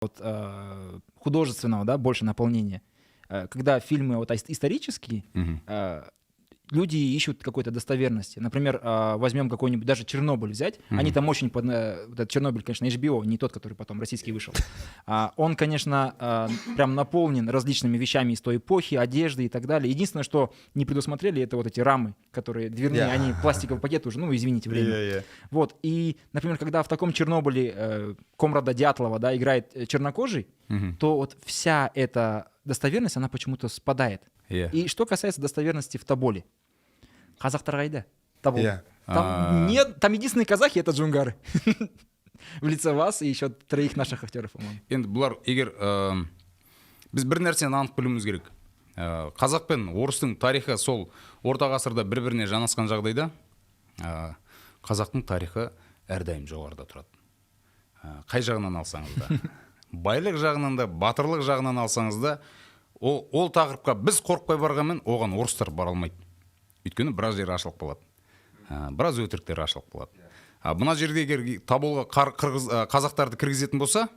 вот, художественного, да, больше наполнения. Когда фильмы вот исторические, люди ищут какой-то достоверности. Например, возьмем какой-нибудь, даже Чернобыль взять. Они там очень... вот этот Чернобыль, конечно, HBO, не тот, который потом российский вышел. Он, конечно, прям наполнен различными вещами из той эпохи, одежды и так далее. Единственное, что не предусмотрели, это вот эти рамы, которые дверные, они пластиковый пакет уже, ну, извините, время. Вот. И, например, когда в таком Чернобыле Комрада Дятлова, да, играет чернокожий, то вот вся эта достоверность, она почему-то спадает. И что касается достоверности в Тоболе. Казахтар қайда? Тобол. Там единственные казахи — это джунгары. В лице вас и еще 3 наших актеров, по-моему. Енді бұлар, егер біз бір нәрсені анық білуіміз керек. Қазақ пен орыстың тарихы сол орта ғасырда бір-біріне жанасқан жағдайда, қазақтың тарихы әрдайым жоғарыда тұрады. Қай жағынан алсаңыз да. Байлық жағынан да, батырлық жағынан алсаңыз да, ол тақырыпқа біз қорықпай барғанмен, оған орыстар бара алмайды. Өйткені біраз жері ашылып қалады. Біраз өтіріктер ашылып қалады. Мына жерде егер Тоболға қазақтарды кіргізетін болса,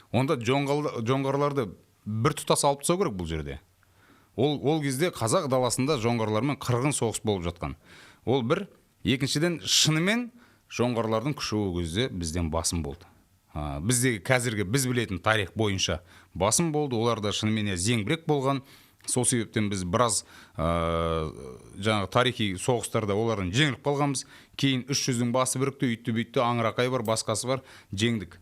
онда жоңғарларды бір тұтас алып тастау керек бұл жерде. Ол кезде қазақ даласында жоңғарлармен қырғын соғыс болып жатқан. Ол бір. Екіншіден, шынымен жоңғарлардың күші ол кезде бізден басым болды. Біздегі қазіргі біз білетін тарих бойынша басым болды. Оларда шынымен зеңбірек болған. Сол себептен біз біраз жаңағы тарихи соғыстарда олардың жеңіліп қалғанбыз. Кейін 300-дің басы бірікті, үйтті-бүйтті, Аңырақай бар, басқасы бар, жеңдік.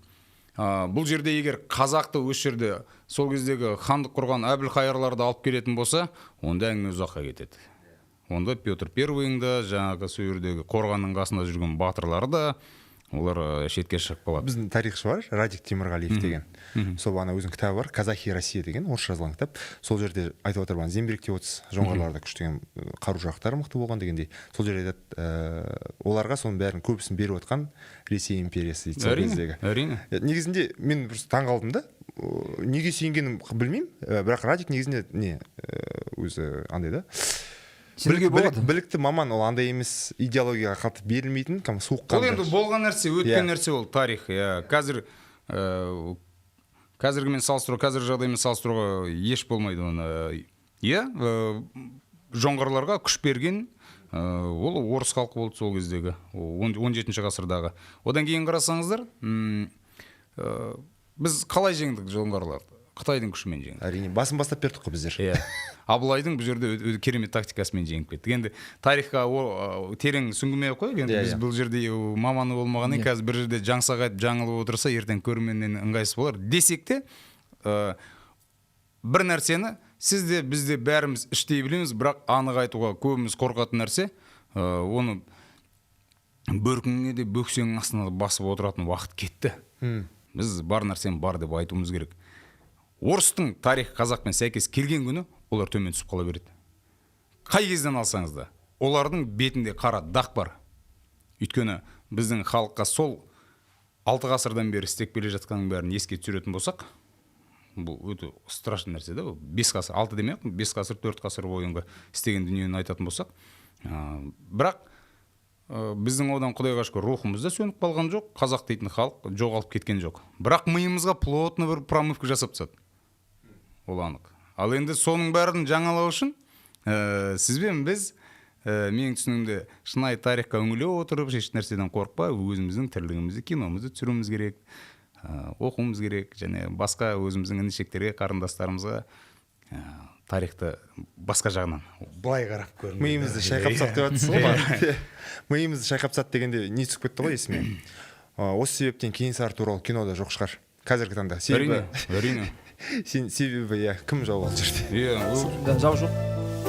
Бұл жерде егер қазақты осы жерде сол кездегі хандық құрған Әбілқайырларды алып келетін болса, онда әңгіме ұзаққа кетеді. Онда Петр Первыйың да, жаңағы сол жердегі қорғанның қасында жүрген батырлары да, олар шетке шығып қалады. Біздің тарихшы бар, Радик Темірғалиев деген. Сол ана өзінің кітабы бар, Казахи Россия деген, орысша жазылған кітап. Сол жерде айтып отыр, зеңбіректе отыз жоңғарларда күштеген қару-жарақтары мықты болған дегендей. Сол жерде оларға соның бәрін көбісін беріп отқан Ресей империясы дейді сол кездегі. Әрине. Негізінде мен таң қалдым да, неге сүйенгенім білмеймін, бірақ Радик негізінде өзі андай да. Білікті маман, ол андай емес, идеологияға қатып берілмейтін, суыққан. Ол енді болған нәрсе, өткен нәрсе ол тарих. Қазіргімен салыстыру, қазір жағдаймен салыстыруға еш болмайды оны. Жоңғарларға күш берген ол орыс халқы болды сол кездегі, 17-ші ғасырдағы. Одан кейін қарасаңыздар, біз қалай жеңдік жоңғарларды? Қытайдың күшімен жеңдік. Әрине, басын бастап бердік қой біздер. Абылайдың бұл жерде керемет тактикасымен жеңіп кеттік. Енді тарихқа терең сүңгімей қойып, енді біз бұл жерде маманы болмағаннан қазір бір жерде жаңсақ айтып жаңылып отырса, ертең көрерменнен ыңғайсыз болар. Десек те, бір нәрсені сізде, бізде бәріміз іштей білеміз, бірақ анық айтуға көбіміз қорқатын нәрсе, оны бөркіңе де бөксеңнің астына басып отыратын уақыт кетті. Біз бар нәрсені бар деп айтуымыз керек. Орыстың тарих қазақпен сәйкес келген күні олар төмен түсіп қала береді. Қай кезден алсаңыз да, олардың бетінде қара дақ бар. Өйткені біздің халыққа сол 6 ғасырдан бері істеп келе жатқанның бәрін еске түсіретін болсақ, бұл өте страшный нәрсе да, 5 ғасыр, 6 демек, 5 ғасыр, 4 ғасыр бойынғы істеген дүниені айтатын болсақ, бірақ біздің одан құдайға шүкір рухымызда сөніп қалған жоқ, қазақ дейтін халық жоғалып кеткен жоқ. Бірақ миымызға плотно бір промывка жасап тастады. Ол анық. Ал енді соның бәрін жаңалау үшін сізбен біз менің түсінігімде шынайы тарихқа үңіле отырып, еш нәрседен қорықпай, өзіміздің тірлігімізді, киномызды түсіруіміз керек, оқуымыз керек, және басқа өзіміздің інішектерге, қарындастарымызға тарихты басқа жағынан былай қарап көріңіз. Миымызды шайқапсақ деп жатсыз ғой. Миымызды шайқапсақ дегенде не түсіп кетті ғой есіме. Осы себептен Кенесары туралы кинода жоқ шығар. Қазіргі таңда. Әрине. Себебі кім жау алып жүрді? Жау жоқ.